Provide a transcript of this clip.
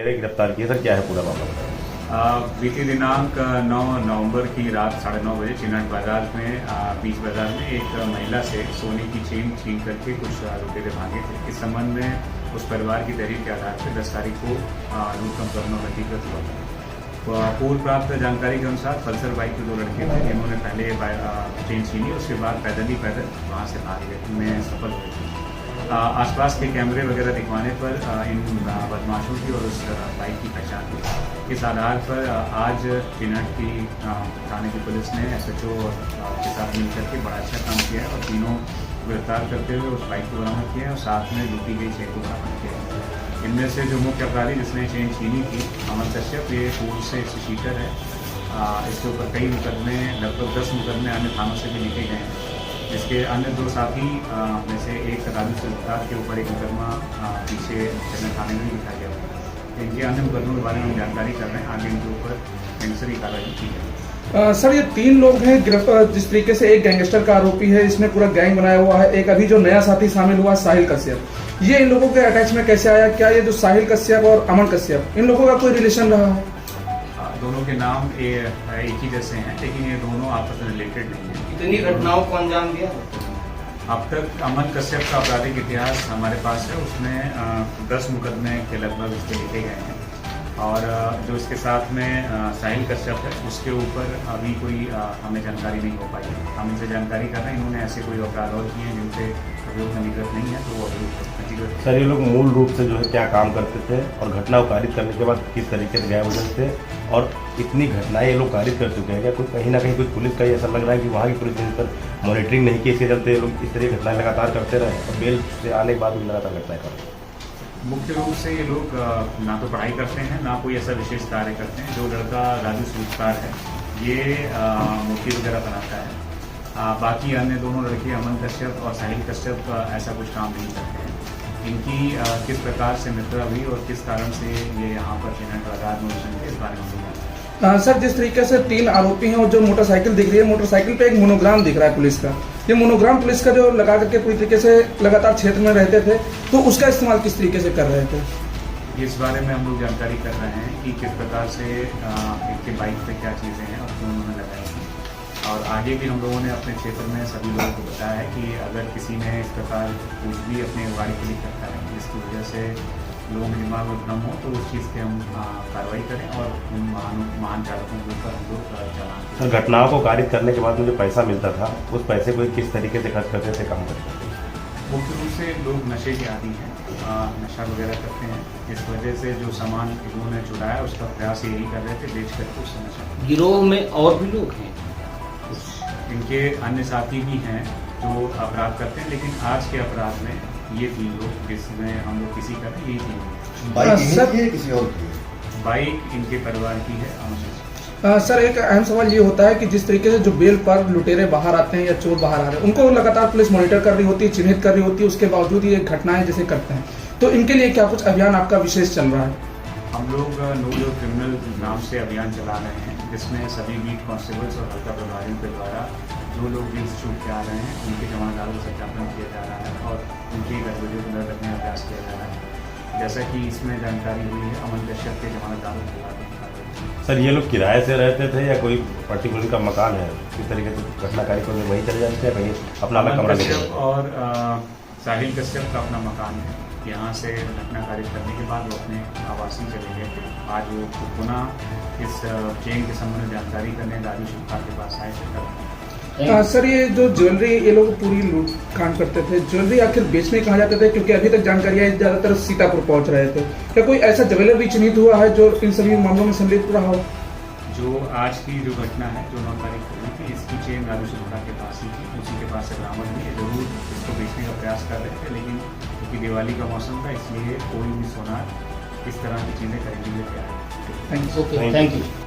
लुटेरे गिरफ्तार किए। सर क्या है पूरा मामला बताएं। बीती दिनांक 9 नवंबर की रात 9:30 बजे चिनाट बाजार में बीच बाजार में एक महिला से सोने की चेन छीन करके कुछ लुटेरे भागे थे। इस संबंध में उस परिवार की तहरीर के आधार पर 10 तारीख को लूट का मुकदमा पंजीकृत हुआ था। पूर्व प्राप्त जानकारी के अनुसार पल्सर बाइक के 2 लड़के थे जिन्होंने पहले चेन छीनी, उसके बाद पैदल वहाँ से भागे में सफल हुए थे। आसपास के कैमरे वगैरह दिखवाने पर इन बदमाशों की और उस बाइक की पहचान हुई। इस आधार पर आज चिनाट की थाने की पुलिस ने SHO के साथ मिलकर के बड़ा अच्छा काम किया है और तीनों गिरफ्तार करते हुए उस बाइक को बरामद किया है और साथ में लूटी गई चेन को बरामद किया है। इनमें से जो मुख्य अपराधी जिसने चेन छीनी थी, अमन कश्यप, ये पूर्व से शीटर है। इसके ऊपर कई मुकदमे, लगभग 10 मुकदमे अन्य थानों से भी लिखे गए हैं। इसके अन्य 2 साथी में से एक राजू सरकार के ऊपर एक मुकदमा पीछे चन्नई थाने में लिखा गया है। इनके अन्य मुकदमों के बारे में हम जानकारी कर रहे हैं। आगे इनके ऊपर गैंगस्टरी कार्रवाई की जाएगी। सर ये 3 लोग हैं जिस तरीके से एक गैंगस्टर का आरोपी है, इसने पूरा गैंग बनाया हुआ है। एक अभी जो नया साथी शामिल हुआ साहिल कश्यप, ये इन लोगों के अटैच में कैसे आया? क्या ये जो साहिल कश्यप और अमन कश्यप, इन लोगों का कोई रिलेशन रहा है? दोनों के नाम एक ही जैसे हैं, लेकिन ये दोनों आपस में रिलेटेड नहीं है। इतनी घटनाओं को अंजाम दिया अब तक अमन कश्यप का आपराधिक इतिहास हमारे पास है। उसमें 10 मुकदमे के लगभग इसके लिखे गए हैं और जो इसके साथ में साहिल कश्यप है, उसके ऊपर अभी कोई हमें जानकारी नहीं हो पाई है। हम इनसे जानकारी कर रहे हैं। इन्होंने ऐसे कोई अपराध और किए हैं जिनसे अभियोग पंजीकृत नहीं है, तो वो अभियोग पंजीकृत। सर ये लोग मूल रूप से जो है क्या काम करते थे और घटना को कारित करने के बाद किस तरीके से गायब हो जाते थे, और इतनी घटनाएं ये लोग कारित कर चुके हैं क्या कोई कहीं ना कहीं कुछ पुलिस का ये ऐसा लग रहा है कि वहाँ की पुलिस इन पर मॉनिटरिंग नहीं की, इसके चलते ये लोग इस तरह की घटनाएं लगातार करते रहे और बेल से आने के बाद भी लगातार घटनाएं करते हैं? मुख्य रूप से ये लोग ना तो पढ़ाई करते हैं, ना कोई ऐसा विशेष कार्य करते हैं। जो लड़का राजू सूचकार है, ये मूर्ति वगैरह बनाता है। बाकी अन्य दोनों लड़के अमन कश्यप और साहिल कश्यप ऐसा कुछ काम नहीं करते हैं। इनकी किस प्रकार से मित्रता हुई और किस कारण से ये यहाँ पर चिनाट बाजार में थे, इस बारे में सर जिस तरीके से 3 आरोपी हैं और जो मोटरसाइकिल दिख रही है, मोटरसाइकिल पे एक मोनोग्राम दिख रहा है पुलिस का। ये मोनोग्राम पुलिस का जो लगा करके पूरी तरीके से लगातार क्षेत्र में रहते थे, तो उसका इस्तेमाल किस तरीके से कर रहे थे? इस बारे में हम लोग जानकारी कर रहे हैं कि किस प्रकार से इनके बाइक पे क्या चीज़ें हैं और क्यों उन्होंने लगाई हैं। और आगे भी हम लोगों ने अपने क्षेत्र में सभी लोगों को बताया है कि अगर किसी ने इस प्रकार कुछ भी अपने गाड़ी के लिए करता है जिसकी वजह से लोगों के दिमाग में भ्रम हो, तो उस चीज़ की हम कार्रवाई करें और उन महान चालकों के ऊपर हम लोग चलान। सर घटनाओं को कारित करने के बाद मुझे पैसा मिलता था, उस पैसे को किस तरीके से खर्च करते थे, काम करते थे? मुख्य रूप से लोग नशे के आदी हैं, नशा वगैरह करते हैं। इस वजह से जो सामान इन्होंने चुराया उसका प्रयास यही कर रहे थे, बेच करके उससे नशा। गिरोह में और भी लोग हैं? इनके अन्य साथी भी हैं जो अपराध करते हैं, लेकिन आज के अपराध में ये 3 लोग, जिसमें हम लोग किसी का यही 3 लोग। बाइक इन्हीं की है किसी और की है? बाइक इनके परिवार की है। सर एक अहम सवाल ये होता है कि जिस तरीके से जो बेल पर लुटेरे बाहर आते हैं या चोर बाहर आ रहे हैं, उनको लगातार पुलिस मॉनिटर कर रही होती है, चिन्हित कर रही होती है, उसके बावजूद ये घटनाएं जैसे करते हैं, तो इनके लिए क्या कुछ अभियान आपका विशेष चल रहा है? हम लोग नो जो क्रिमिनल नाम से अभियान चला रहे हैं, जिसमें सभी बीट कांस्टेबल्स और हल्का प्रभारियों के द्वारा जो लोग भी छूट के आ रहे हैं उनके जमानतदारों को सत्यापन किया जा रहा है और उनकी गतिविधियों को नजर रखने का प्रयास किया जा रहा है। जैसा कि इसमें जानकारी हुई है, अमन कश्यप के जमानतदारों के बारे में। सर ये लोग किराए से रहते थे या कोई पर्टिकुलर का मकान है, किस तरीके से घटनाकारी को वहीं चले जाते हैं, कहीं अपना अलग कमरा लेते हैं? और साहिल कश्यप का अपना मकान है। यहाँ से घटना कार्य करने के बाद वो अपने आवासी चले गए थे। आज वो पुनः इस चेन के संबंध में जानकारी करने राजू शुक्ला के पास आए। सर ये जो ज्वेलरी ये लोग पूरी लूट कांड करते थे, ज्वेलरी आखिर बेचने कहाँ जाते थे? क्योंकि अभी तक जानकारी है ज्यादातर सीतापुर पहुंच रहे थे। क्या कोई ऐसा ज्वेलर भी चिन्हित हुआ है जो इन सभी मामलों में संलिप्त रहा हो? जो आज की जो घटना है, जो 9 तारीख को हुई थी, इसकी चेन राजू शुक्ला के पास ही थी। उसी के पास से बरामद हुई। जरूर इसको बेचने का प्रयास कर रहे थे, लेकिन क्योंकि दिवाली का मौसम था, इसलिए कोई भी सोनार इस तरह की चीज़ें खरीदने के लिए तैयार है। Thank you.